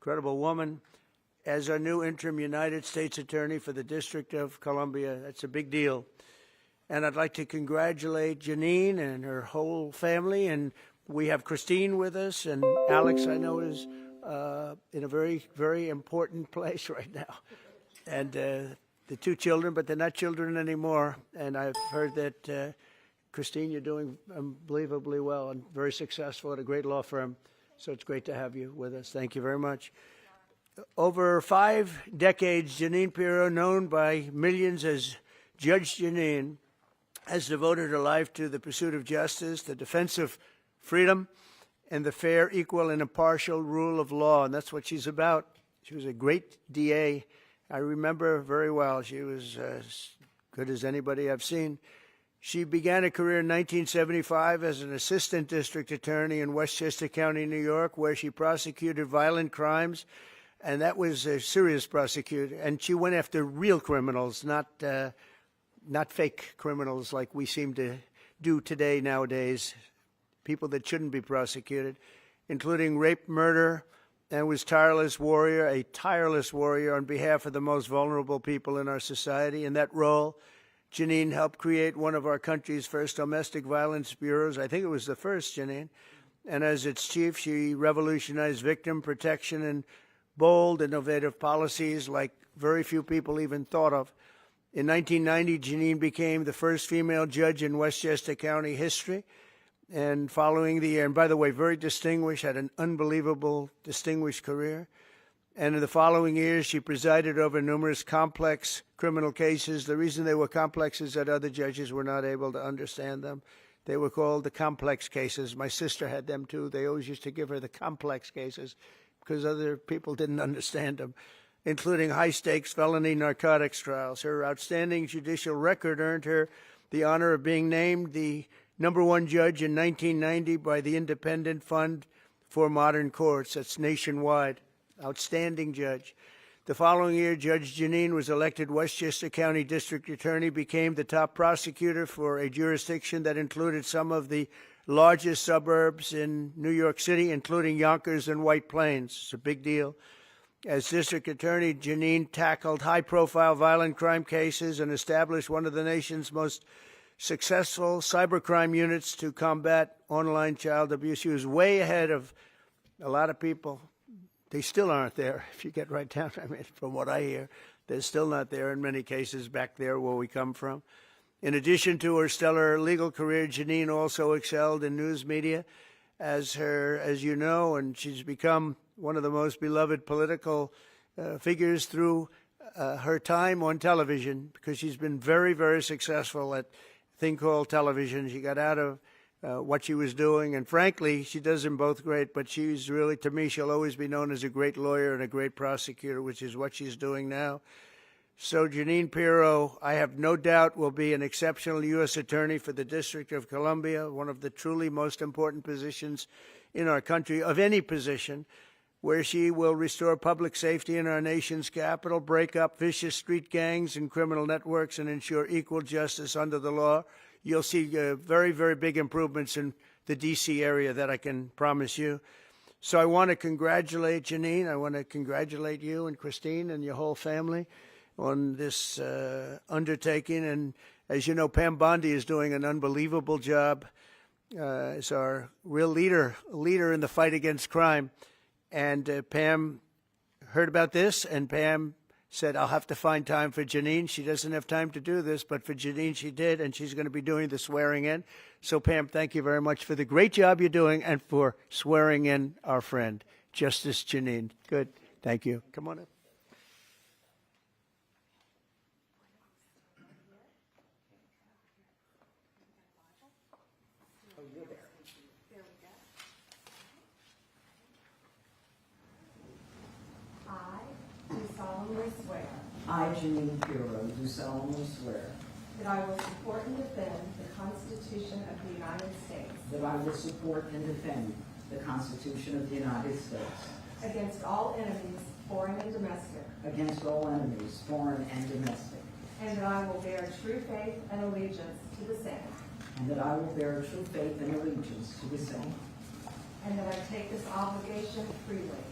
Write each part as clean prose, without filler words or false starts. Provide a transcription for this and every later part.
incredible woman, as our new interim United States Attorney for the District of Columbia. That's a big deal. And I'd like to congratulate Jeanine and her whole family. And we have Christine with us, and Alex, I know, is in a very, very important place right now. And the two children, but they're not children anymore. And I've heard that, Christine, you're doing unbelievably well and very successful at a great law firm. So it's great to have you with us. Thank you very much. Over 5 decades, Jeanine Pirro, known by millions as Judge Jeanine, has devoted her life to the pursuit of justice, the defense of freedom, and the fair, equal, and impartial rule of law. And that's what she's about. She was a great DA. I remember her very well. She was as good as anybody I've seen. She began a career in 1975 as an assistant district attorney in Westchester County, New York, where she prosecuted violent crimes. And that was a serious prosecution. And she went after real criminals, not fake criminals like we seem to do today nowadays, people that shouldn't be prosecuted, including rape, murder, and was a tireless warrior on behalf of the most vulnerable people in our society. In that role, Jeanine helped create one of our country's first domestic violence bureaus. I think it was the first, Jeanine. And as its chief, she revolutionized victim protection and bold, innovative policies like very few people even thought of. In 1990, Jeanine became the first female judge in Westchester County history. And following the year, and by the way, very distinguished, had an unbelievable, distinguished career. And in the following years, she presided over numerous complex criminal cases. The reason they were complex is that other judges were not able to understand them. They were called the complex cases. My sister had them too. They always used to give her the complex cases because other people didn't understand them, including high-stakes felony narcotics trials. Her outstanding judicial record earned her the honor of being named the #1 judge in 1990 by the Independent Fund for Modern Courts. That's nationwide. Outstanding judge. The following year, Judge Jeanine was elected Westchester County District Attorney, became the top prosecutor for a jurisdiction that included some of the largest suburbs in New York City, including Yonkers and White Plains. It's a big deal. As District Attorney, Jeanine tackled high-profile violent crime cases and established one of the nation's most successful cybercrime units to combat online child abuse. She was way ahead of a lot of people. They still aren't there, if you get right down. I mean, from what I hear, they're still not there in many cases back there where we come from. In addition to her stellar legal career, Jeanine also excelled in news media as you know, and she's become one of the most beloved political figures through her time on television, because she's been very, very successful at a thing called television. She got out of what she was doing, and frankly, she does them both great, but she's really, to me, she'll always be known as a great lawyer and a great prosecutor, which is what she's doing now. So Jeanine Pirro, I have no doubt, will be an exceptional U.S. Attorney for the District of Columbia, one of the truly most important positions in our country, of any position, where she will restore public safety in our nation's capital, break up vicious street gangs and criminal networks, and ensure equal justice under the law. You'll see very, very big improvements in the D.C. area, that I can promise you. So I want to congratulate Jeanine. I want to congratulate you and Christine and your whole family on this undertaking. And as you know, Pam Bondi is doing an unbelievable job as our real leader in the fight against crime. And Pam heard about this, and Pam said, I'll have to find time for Jeanine. She doesn't have time to do this, but for Jeanine she did, and she's going to be doing the swearing in. So, Pam, thank you very much for the great job you're doing and for swearing in our friend, Justice Jeanine. Good. Thank you. Come on up. I, Jeanine Pirro, do solemnly swear that I will support and defend the Constitution of the United States that I will support and defend the Constitution of the United States against all enemies, foreign and domestic, against all enemies, foreign and domestic, and that I will bear true faith and allegiance to the same, and that I will bear true faith and allegiance to the same, and that I take this obligation freely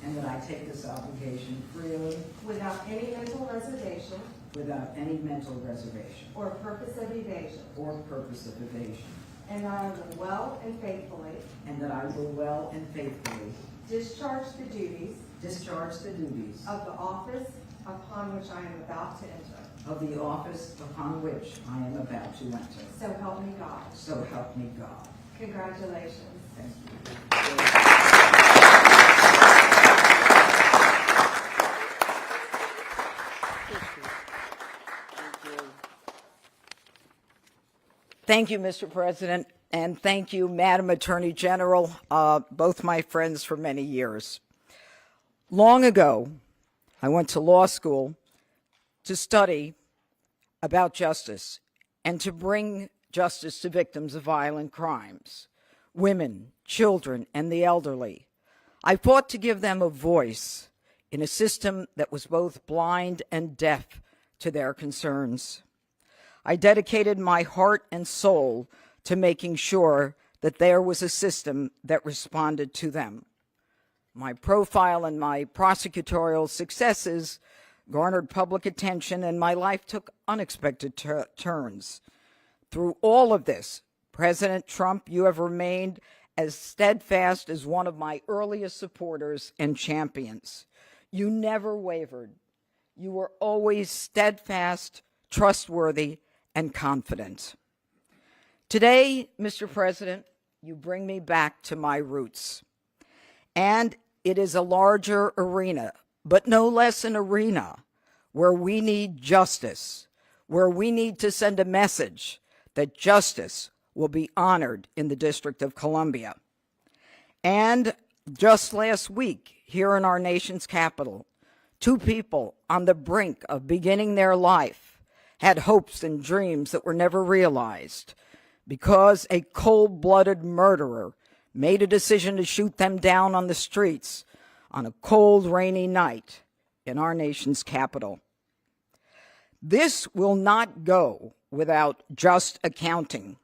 and and that I take this obligation freely without any mental reservation without any mental reservation or purpose of evasion, or purpose of evasion, and that I will well and faithfully and that I will well and faithfully discharge the duties discharge the duties of the office upon which I am about to enter. of the office upon which I am about to enter. So help me God. So help me God. Congratulations. Thank you. Thank you, Mr. President, and thank you, Madam Attorney General, both my friends for many years. Long ago, I went to law school to study about justice and to bring justice to victims of violent crimes, women, children, and the elderly. I fought to give them a voice in a system that was both blind and deaf to their concerns. I dedicated my heart and soul to making sure that there was a system that responded to them. My profile and my prosecutorial successes garnered public attention, and my life took unexpected turns. Through all of this, President Trump, you have remained as steadfast as one of my earliest supporters and champions. You never wavered. You were always steadfast, trustworthy, and confident. Today, Mr. President, you bring me back to my roots. And it is a larger arena, but no less an arena where we need justice, where we need to send a message that justice will be honored in the District of Columbia. And just last week, here in our nation's capital, two people on the brink of beginning their life had hopes and dreams that were never realized because a cold-blooded murderer made a decision to shoot them down on the streets on a cold, rainy night in our nation's capital. This will not go without just accounting.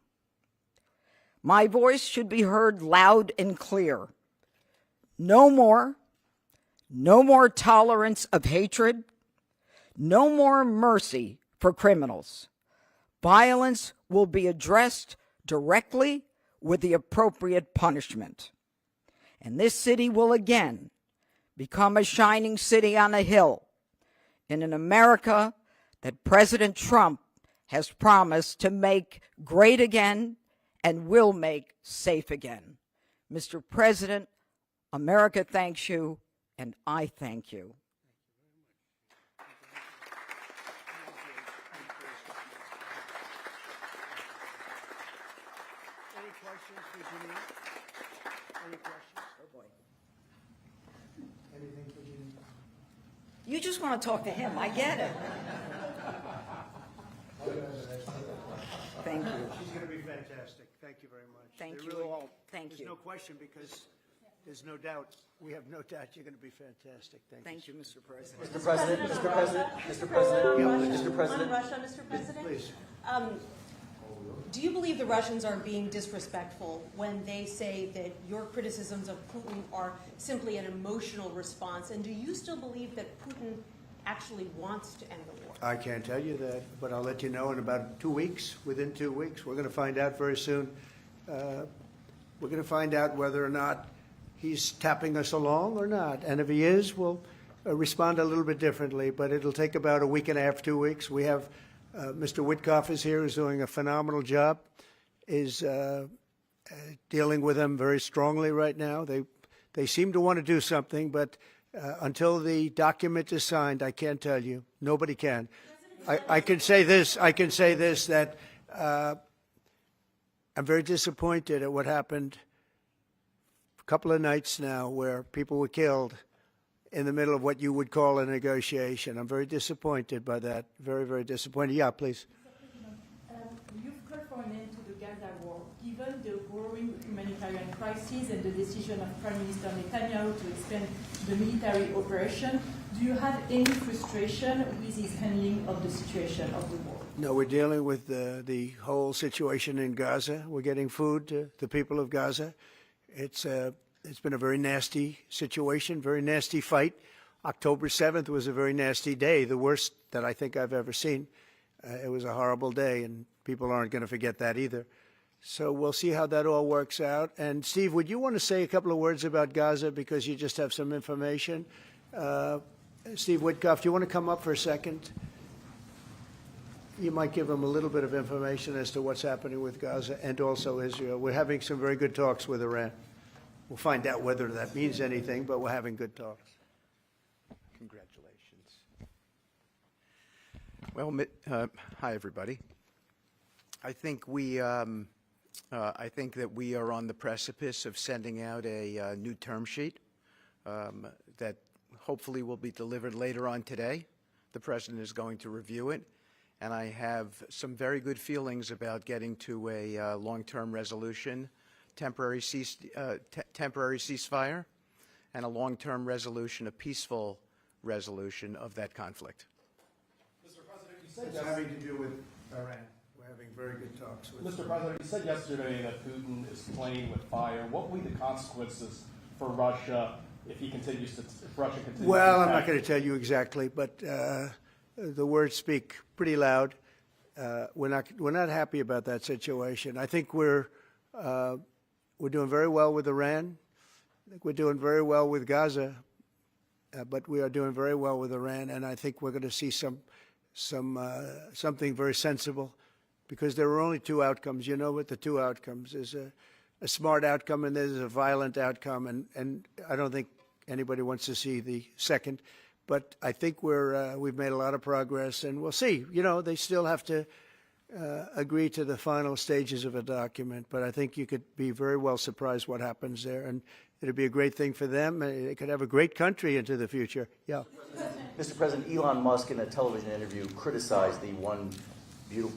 My voice should be heard loud and clear. No more tolerance of hatred, no more mercy for criminals. Violence will be addressed directly with the appropriate punishment. And this city will again become a shining city on a hill in an America that President Trump has promised to make great again and will make safe again. Mr. President, America thanks you, and I thank you. Any questions for Janine? Any questions? Oh boy. Anything for Janine? You just want to talk to him. I get it. Thank you. She's going to be fantastic. Thank you very much. Thank There you really- all. Thank There's you. no question because there's no doubt. We have no doubt you're going to be fantastic. Thank you. Thank you, Mr. President. Mr. President, Mr. President, Mr. President, Mr. President. On Russia, Mr. President? Please. Do you believe the Russians are being disrespectful when they say that your criticisms of Putin are simply an emotional response? And do you still believe that Putin actually wants to end the war? I can't tell you that, but I'll let you know in about 2 weeks. Within 2 weeks, we're going to find out very soon. We're going to find out whether or not he's tapping us along or not. And if he is, we'll respond a little bit differently. But it'll take about a week and a half, 2 weeks. We have Mr. Witkoff is here, who's doing a phenomenal job, is dealing with them very strongly right now. They seem to want to do something, but until the document is signed, I can't tell you. Nobody can. I can say this. I can say this, that I'm very disappointed at what happened a couple of nights now where people were killed in the middle of what you would call a negotiation. I'm very disappointed by that. Very, very disappointed. Yeah, please. You've called for an end to the Gaza war. Given the growing humanitarian crisis and the decision of Prime Minister Netanyahu to expand the military operation, do you have any frustration with his handling of the situation of the war? No, we're dealing with the whole situation in Gaza. We're getting food to the people of Gaza. It's It's been a very nasty situation, very nasty fight. October 7th was a very nasty day, the worst that I think I've ever seen. It was a horrible day, and people aren't going to forget that either. So we'll see how that all works out. And Steve, would you want to say a couple of words about Gaza because you just have some information? Steve Witkoff, do you want to come up for a second? You might give them a little bit of information as to what's happening with Gaza and also Israel. We're having some very good talks with Iran. We'll find out whether that means anything, but we're having good talks. Congratulations. Well, hi everybody. I think that we are on the precipice of sending out a new term sheet that hopefully will be delivered later on today. The President is going to review it, and I have some very good feelings about getting to a long-term resolution, temporary ceasefire, and a long-term resolution, a peaceful resolution of that conflict. Mr. President, you said It's having to do with Iran. We're having very good talks with Mr. President, you said yesterday that Putin is playing with fire. What will be the consequences for Russia if Russia continues Well, to I'm not attack? going to tell you exactly, but the words speak pretty loud. We're not happy about that situation. I think we're doing very well with Iran. I think we're doing very well with Gaza, but we are doing very well with Iran, and I think we're going to see something very sensible, because there are only two outcomes. You know what the two outcomes is: a smart outcome and there's a violent outcome, and I don't think anybody wants to see the second. But I think we've made a lot of progress, and we'll see. You know, they still have to agree to the final stages of a document, but I think you could be very well surprised what happens there, and it'll be a great thing for them. They could have a great country into the future. Yeah. Mr. President, Elon Musk in a television interview criticized the one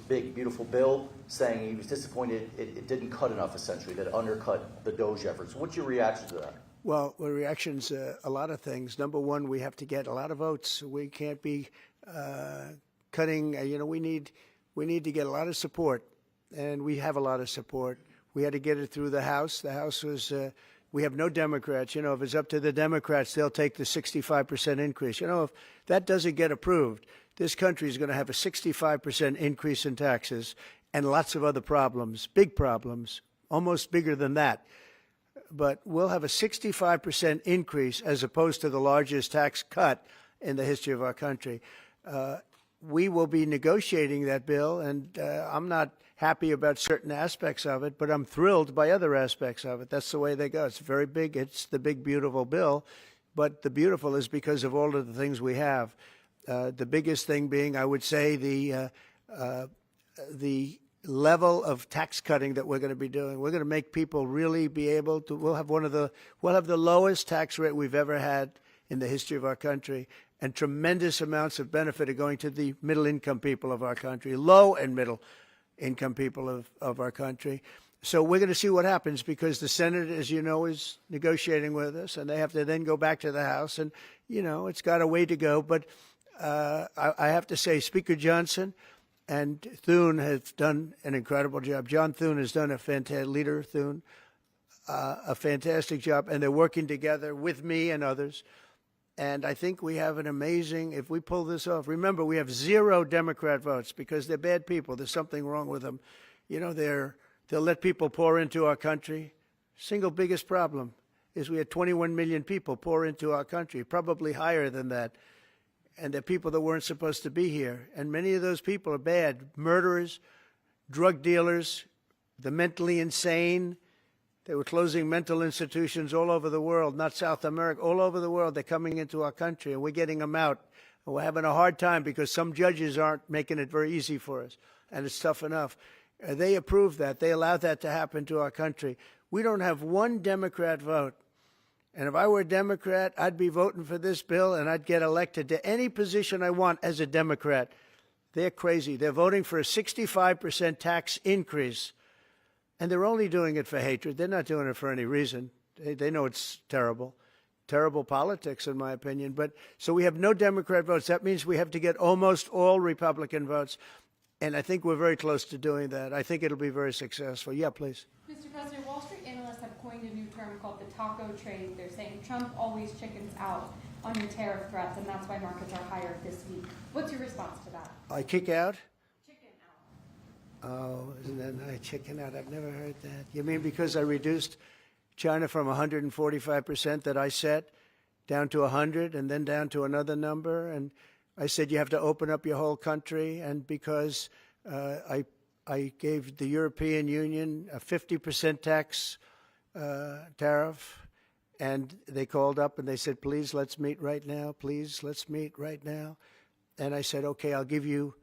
big, beautiful bill, saying he was disappointed it didn't cut enough, essentially, that it undercut the DOGE efforts. What's your reaction to that? Well, the reaction's a lot of things. Number one, we have to get a lot of votes. We can't be cutting. We need to get a lot of support, and we have a lot of support. We had to get it through the House. The House was. We have no Democrats. You know, if it's up to the Democrats, they'll take the 65% increase. You know, if that doesn't get approved, this country is going to have a 65% increase in taxes and lots of other problems, big problems, almost bigger than that. But we'll have a 65% increase as opposed to the largest tax cut in the history of our country. We will be negotiating that bill, and I'm not happy about certain aspects of it, but I'm thrilled by other aspects of it. That's the way they go. It's very big. It's the big, beautiful bill, but the beautiful is because of all of the things we have. The biggest thing being, I would say, the level of tax cutting that we're going to be doing. We're going to make people really be able to. We'll have the lowest tax rate we've ever had in the history of our country, and tremendous amounts of benefit are going to the middle-income people of our country, low and middle-income people of our country. So we're going to see what happens, because the Senate, as you know, is negotiating with us, and they have to then go back to the House, and, you know, it's got a way to go. But I have to say, Speaker Johnson and Thune have done an incredible job. John Thune has done a fantastic job, and they're working together with me and others. And I think we have an amazing, if we pull this off, remember, we have 0 Democrat votes because they're bad people. There's something wrong with them. You know, they'll let people pour into our country. Single biggest problem is we had 21 million people pour into our country, probably higher than that. And they're people that weren't supposed to be here. And many of those people are bad. Murderers, drug dealers, the mentally insane. They were closing mental institutions all over the world, not South America, all over the world. They're coming into our country, and we're getting them out. And we're having a hard time because some judges aren't making it very easy for us, and it's tough enough. They approved that. They allowed that to happen to our country. We don't have one Democrat vote. And if I were a Democrat, I'd be voting for this bill, and I'd get elected to any position I want as a Democrat. They're crazy. They're voting for a 65% tax increase. And they're only doing it for hatred. They're not doing it for any reason. They know it's terrible. Terrible politics, in my opinion. But so we have no Democrat votes. That means we have to get almost all Republican votes. And I think we're very close to doing that. I think it'll be very successful. Yeah, please. Mr. President, Wall Street analysts have coined a new term called the taco trade. They're saying Trump always chickens out on your tariff threats, and that's why markets are higher this week. What's your response to that? I kick out? Chicken out. Oh, isn't that nice? Chicken out. I've never heard that. You mean because I reduced China from 145% that I set down to 100 and then down to another number? And I said you have to open up your whole country. And because I gave the European Union a 50% tax tariff, and they called up and they said, please, let's meet right now. Please, let's meet right now. And I said, okay, I'll give you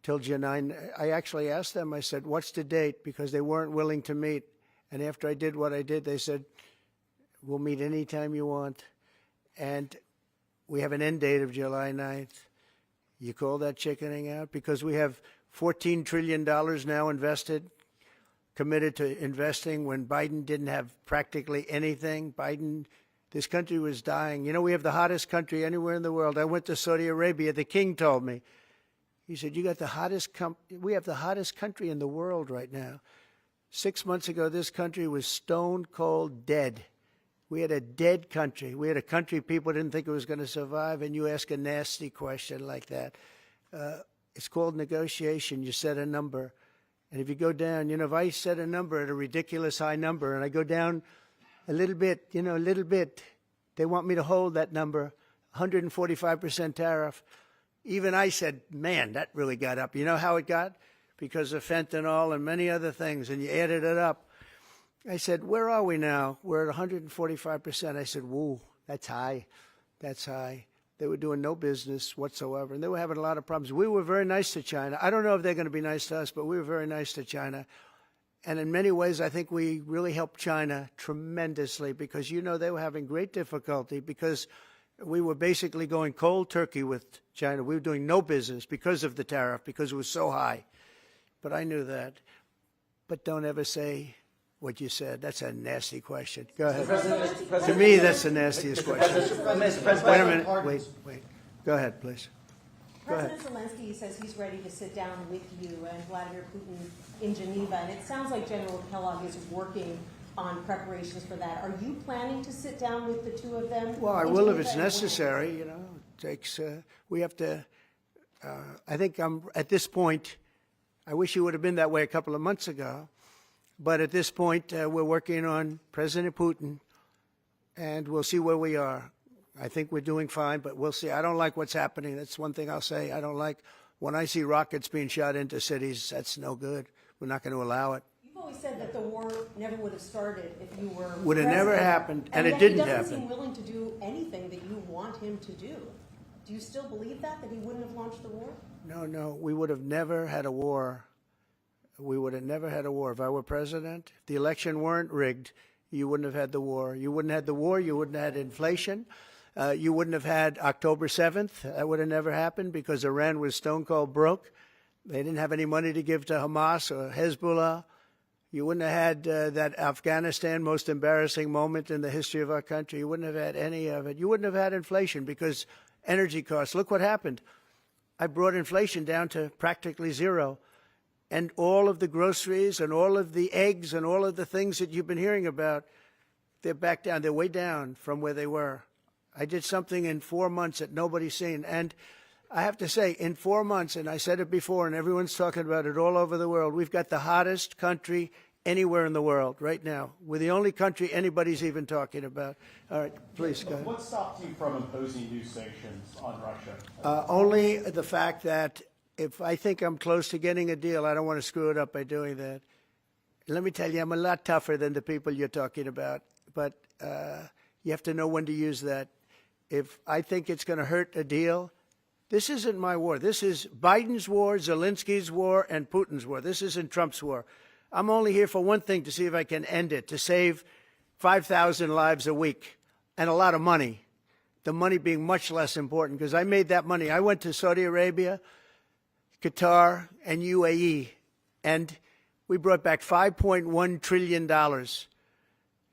till June 9. I actually asked them, I said, what's the date? Because they weren't willing to meet. And after I did what I did, they said, we'll meet anytime you want. And we have an end date of July 9th. You call that chickening out? Because we have $14 trillion now invested, committed to investing when Biden didn't have practically anything. This country was dying. You know, we have the hottest country anywhere in the world. I went to Saudi Arabia. The king told me. He said, you got the hottest we have the hottest country in the world right now. 6 months ago, this country was stone cold dead. We had a dead country. We had a country people didn't think it was going to survive, and you ask a nasty question like that. It's called negotiation. You set a number. And if you go down, you know, if I set a number at a ridiculous high number and I go down a little bit, you know, a little bit, they want me to hold that number, 145% tariff. Even I said, man, that really got up. You know how it got? Because of fentanyl and many other things, and you added it up. I said, where are we now? We're at 145%. I said, whoa, that's high. That's high. They were doing no business whatsoever, and they were having a lot of problems. We were very nice to China. I don't know if they're going to be nice to us, but we were very nice to China. And in many ways, I think we really helped China tremendously because, you know, they were having great difficulty because we were basically going cold turkey with China. We were doing no business because of the tariff, because it was so high. But I knew that. But don't ever say what you said. That's a nasty question. Go ahead. To me, that's the nastiest question. Wait a minute. Wait. Go ahead, please. Go ahead. President Zelensky says he's ready to sit down with you and Vladimir Putin in Geneva, and it sounds like General Kellogg is working on preparations for that. Are you planning to sit down with the two of them? Well, I will if it's necessary. You know, it takes. We have to. I think I'm at this point. I wish it would have been that way a couple of months ago, but at this point, we're working on President Putin, and we'll see where we are. I think we're doing fine, but we'll see. I don't like what's happening. That's one thing I'll say. I don't like when I see rockets being shot into cities. That's no good. We're not going to allow it. You've always said that the war never would have started if you were Would have never happened, and it yet didn't he doesn't happen. seem willing to do anything that you want him to do. Do you still believe that he wouldn't have launched the war? No. We would have never had a war. We would have never had a war. If I were president, if the election weren't rigged, you wouldn't have had the war. You wouldn't have had the war. You wouldn't have had inflation. You wouldn't have had October 7th. That would have never happened because Iran was stone cold broke. They didn't have any money to give to Hamas or Hezbollah. You wouldn't have had that Afghanistan most embarrassing moment in the history of our country. You wouldn't have had any of it. You wouldn't have had inflation because energy costs. Look what happened. I brought inflation down to practically zero. And all of the groceries and all of the eggs and all of the things that you've been hearing about, they're back down. They're way down from where they were. I did something in 4 months that nobody's seen. And I have to say, in 4 months, and I said it before, and everyone's talking about it all over the world, we've got the hottest country anywhere in the world right now. We're the only country anybody's even talking about. All right, please go ahead. What stopped you from imposing new sanctions on Russia? Only the fact that if I think I'm close to getting a deal, I don't want to screw it up by doing that. Let me tell you, I'm a lot tougher than the people you're talking about, but you have to know when to use that. If I think it's going to hurt a deal, this isn't my war. This is Biden's war, Zelensky's war, and Putin's war. This isn't Trump's war. I'm only here for one thing, to see if I can end it, to save 5,000 lives a week and a lot of money, the money being much less important because I made that money. I went to Saudi Arabia, Qatar, and UAE, and we brought back $5.1 trillion.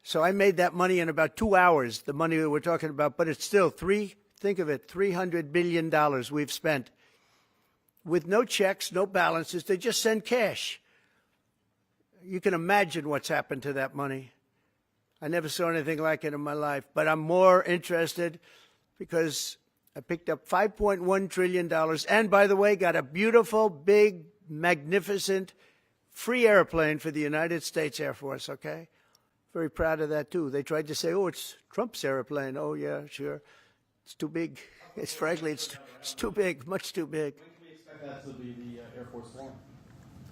So I made that money in about 2 hours, the money that we're talking about, but it's still think of it, $300 billion we've spent with no checks, no balances. They just send cash. You can imagine what's happened to that money. I never saw anything like it in my life. But I'm more interested because I picked up $5.1 trillion and, by the way, got a beautiful, big, magnificent, free airplane for the United States Air Force, okay? Very proud of that, too. They tried to say, oh, it's Trump's airplane. Oh, yeah, sure. It's too big. Frankly, it's too big, much too big. When can we expect that to be the Air Force One?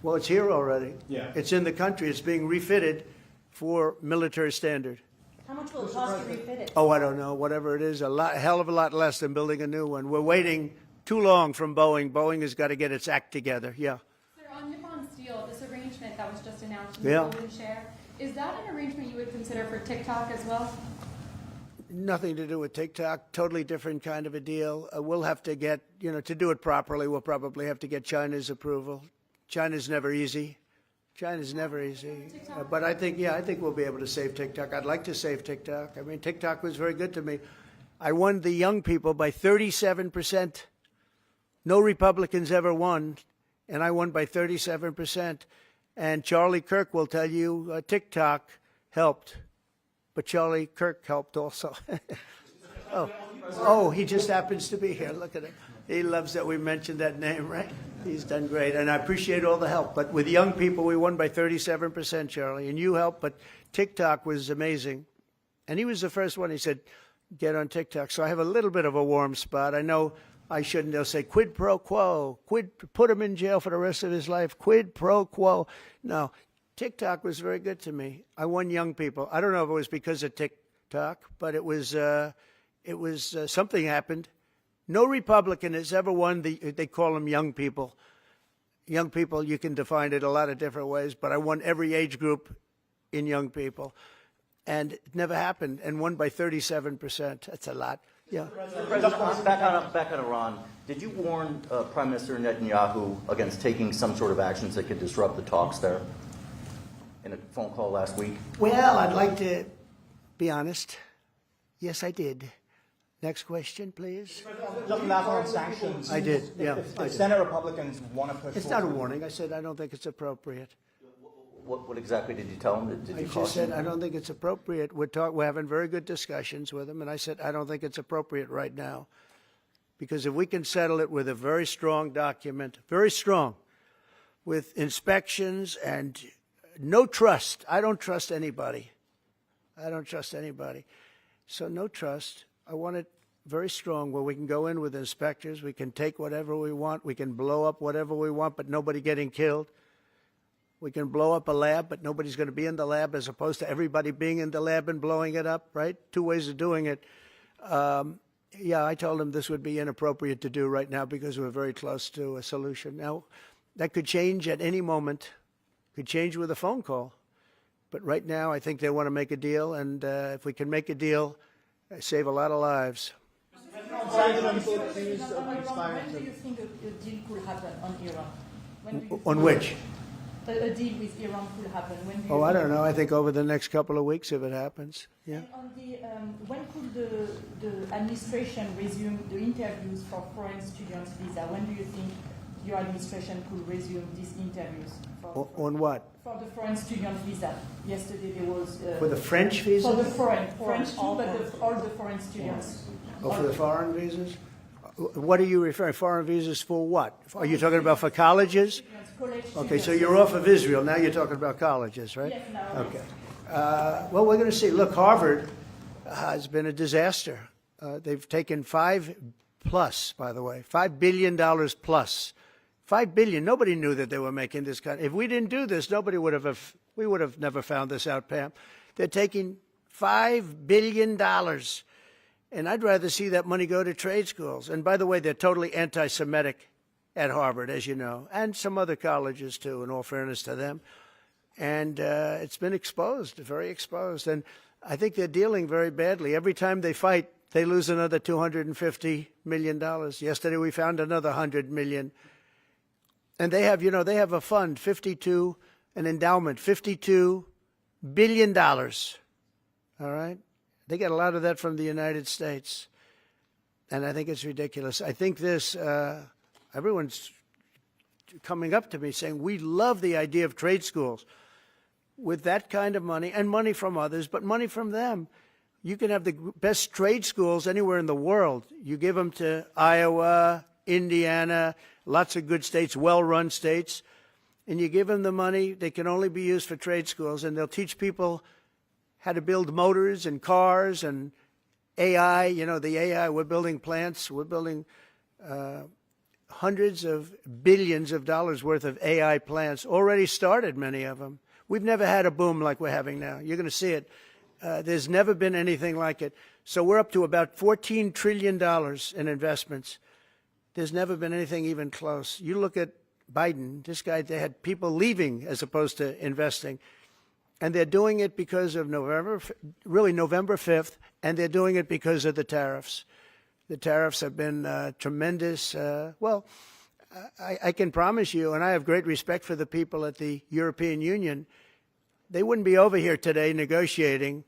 Well, it's here already. Yeah. It's in the country. It's being refitted for military standard. How much will it cost to refit it? Oh, I don't know. Whatever it is, a hell of a lot less than building a new one. We're waiting too long from Boeing. Boeing has got to get its act together. Yeah. Sir, on Nippon Steel, this arrangement that was just announced in Yeah. the golden share, is that an arrangement you would consider for TikTok as well? Nothing to do with TikTok. Totally different kind of a deal. We'll have to get, to do it properly, we'll probably have to get China's approval. China's never easy. China's never easy. But I think we'll be able to save TikTok. I'd like to save TikTok. I mean, TikTok was very good to me. I won the young people by 37%. No Republicans ever won, and I won by 37%. And Charlie Kirk will tell you TikTok helped, but Charlie Kirk helped also. Oh, he just happens to be here. Look at him. He loves that we mentioned that name, right? He's done great, and I appreciate all the help. But with young people, we won by 37%, Charlie, and you helped. But TikTok was amazing, and he was the first one. He said, "Get on TikTok." So I have a little bit of a warm spot. I know I shouldn't. They'll say quid pro quo, put him in jail for the rest of his life. Quid pro quo. No, TikTok was very good to me. I won young people. I don't know if it was because of TikTok, but it was something happened. No Republican has ever won they call them young people. Young people, you can define it a lot of different ways, but I won every age group in young people. And it never happened, and won by 37%. That's a lot. Yeah. Back on Iran, did you warn Prime Minister Netanyahu against taking some sort of actions that could disrupt the talks there in a phone call last week? Well, I'd like to be honest. Yes, I did. Next question, please. Just last on sanctions. I did, yeah. If Senate Republicans want to push It's not a warning. I said I don't think it's appropriate. What exactly did you tell him? Did I you just said caution I him? don't think it's appropriate. We're having very good discussions with him, and I said I don't think it's appropriate right now. Because if we can settle it with a very strong document, very strong, with inspections and no trust. I don't trust anybody. I don't trust anybody. So no trust. I want it very strong where we can go in with inspectors. We can take whatever we want. We can blow up whatever we want, but nobody getting killed. We can blow up a lab, but nobody's going to be in the lab, as opposed to everybody being in the lab and blowing it up, right? Two ways of doing it. Yeah, I told him this would be inappropriate to do right now because we're very close to a solution. Now, that could change at any moment. Could change with a phone call. But right now, I think they want to make a deal, and if we can make a deal, save a lot of lives. When do you think a deal could happen on Iran? On which? A deal with Iran could happen. When do you Oh, I think don't know. I think over the next couple of weeks, if it happens. Yeah. And on the, when could the administration resume the interviews for foreign students' visa? When do you think your administration could resume these interviews? On what? For the foreign student visa. Yesterday there was... For the French visa? For the French too, but all the foreign students. Oh, for the foreign visas? What are you referring? Foreign visas for what? Are you talking about for colleges? College Okay, so students. you're off of Israel. Now you're talking about colleges, right? Yes, now. Okay. Well, we're going to see. Look, Harvard has been a disaster. They've taken $5 billion plus. $5 billion. Nobody knew that they were making this kind. If we didn't do this, we would have never found this out, Pam. They're taking $5 billion. And I'd rather see that money go to trade schools. And by the way, they're totally anti-Semitic at Harvard, as you know, and some other colleges too, in all fairness to them. And it's been exposed, very exposed. And I think they're dealing very badly. Every time they fight, they lose another $250 million. Yesterday we found another $100 million. And they have, they have a fund, an endowment, $52 billion. All right? They get a lot of that from the United States. And I think it's ridiculous. I think this, everyone's coming up to me saying, we love the idea of trade schools. with that kind of money, and money from others, but money from them, you can have the best trade schools anywhere in the world. You give them to Iowa, Indiana, lots of good states, well-run states, and you give them the money, they can only be used for trade schools, and they'll teach people how to build motors and cars and AI. You know, the AI, we're building plants, we're building hundreds of billions of dollars worth of AI plants, already started, many of them. We've never had a boom like we're having now. You're going to see it. There's never been anything like it. So we're up to about $14 trillion in investments. There's never been anything even close. You look at Biden, this guy, they had people leaving as opposed to investing. And they're doing it because of November 5th, and they're doing it because of the tariffs. The tariffs have been tremendous. I can promise you, and I have great respect for the people at the European Union, they wouldn't be over here today negotiating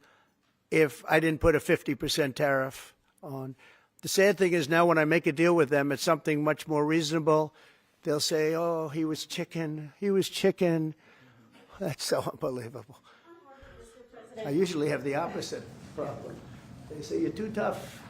if I didn't put a 50% tariff on. The sad thing is now when I make a deal with them, it's something much more reasonable. They'll say, oh, he was chicken. He was chicken. That's so unbelievable. I usually have the opposite problem. They say, you're too tough.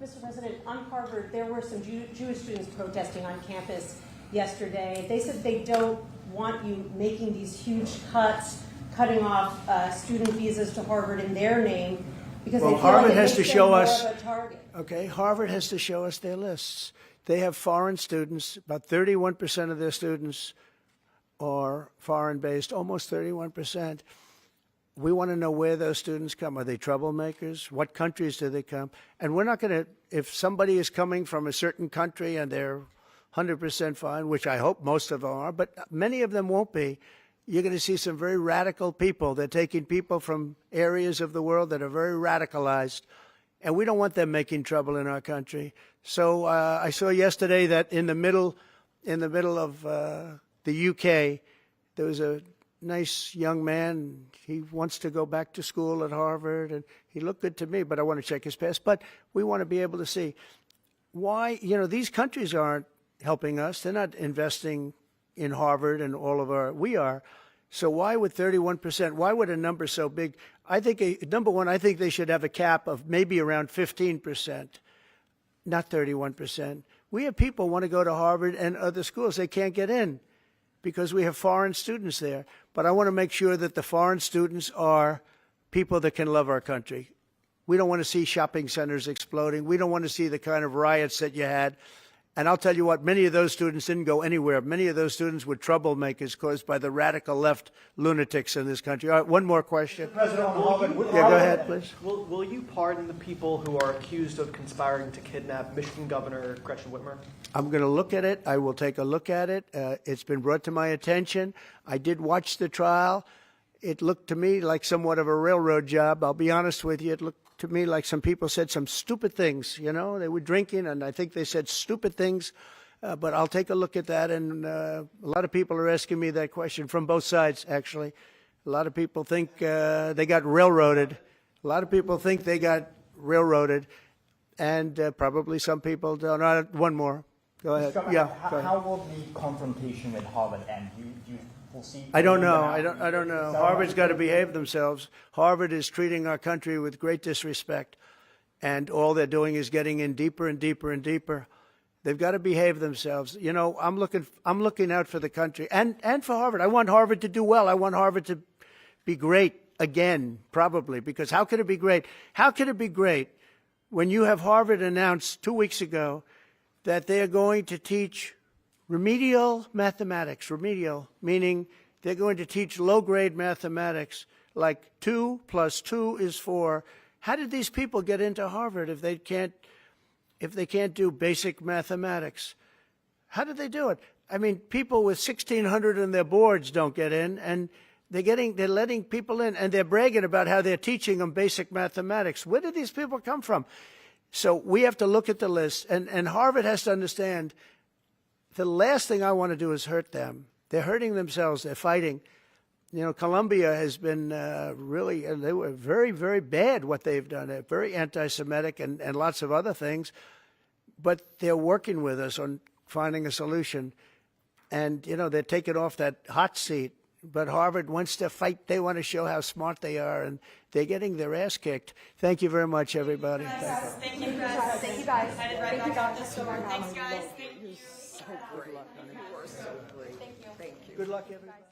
Mr. President, on Harvard, there were some Jewish students protesting on campus yesterday. They said they don't want you making these huge cuts, cutting off student visas to Harvard in their name, because they feel Harvard like it has makes to show them us. more of a target. Okay, Harvard has to show us their lists. They have foreign students. About 31% of their students are foreign-based, almost 31%. We want to know where those students come. Are they troublemakers? What countries do they come? And we're not going to, if somebody is coming from a certain country and they're 100% fine, which I hope most of them are, but many of them won't be, you're going to see some very radical people. They're taking people from areas of the world that are very radicalized, and we don't want them making trouble in our country. So I saw yesterday that in the middle of the UK, there was a nice young man. He wants to go back to school at Harvard, and he looked good to me, but I want to check his past. But we want to be able to see why, these countries aren't helping us. They're not investing in Harvard and all of we are. So why would 31%, why would a number so big? I think, number one, I think they should have a cap of maybe around 15%, not 31%. We have people who want to go to Harvard and other schools. They can't get in because we have foreign students there. But I want to make sure that the foreign students are people that can love our country. We don't want to see shopping centers exploding. We don't want to see the kind of riots that you had. And I'll tell you what, many of those students didn't go anywhere. Many of those students were troublemakers caused by the radical left lunatics in this country. All right, one more question. President, on Harvard, Yeah, go ahead, please. Will you pardon the people who are accused of conspiring to kidnap Michigan Governor Gretchen Whitmer? I'm going to look at it. I will take a look at it. It's been brought to my attention. I did watch the trial. It looked to me like somewhat of a railroad job. I'll be honest with you. It looked to me like some people said some stupid things. They were drinking, and I think they said stupid things. But I'll take a look at that. And a lot of people are asking me that question from both sides, actually. A lot of people think they got railroaded. A lot of people think they got railroaded. And probably some people don't. One more. Go ahead. Yeah. Go ahead. How will the confrontation with Harvard end? You will see. I don't know. I don't know. Harvard's got to behave themselves. Harvard is treating our country with great disrespect, and all they're doing is getting in deeper and deeper and deeper. They've got to behave themselves. I'm looking out for the country and for Harvard. I want Harvard to do well. I want Harvard to be great again, probably, because how could it be great? How could it be great when you have Harvard announced 2 weeks ago that they are going to teach remedial mathematics, remedial, meaning they're going to teach low-grade mathematics, like 2 + 2 is 4. How did these people get into Harvard if they can't do basic mathematics? How did they do it? I mean, people with 1,600 in their boards don't get in, and they're letting people in, and they're bragging about how they're teaching them basic mathematics. Where did these people come from? So we have to look at the list, and Harvard has to understand the last thing I want to do is hurt them. They're hurting themselves. They're fighting. Columbia has been they were very, very bad what they've done. They're very anti-Semitic and lots of other things. But they're working with us on finding a solution. And, they're taking off that hot seat. but Harvard wants to fight. They want to show how smart they are, and they're getting their ass kicked. Thank you very much, everybody. Thank you, guys. Thank you, guys. Headed right back out this door. Thanks, guys. Thank you. You're so great. You are so great. Thank you. Thank you. Good luck, everybody.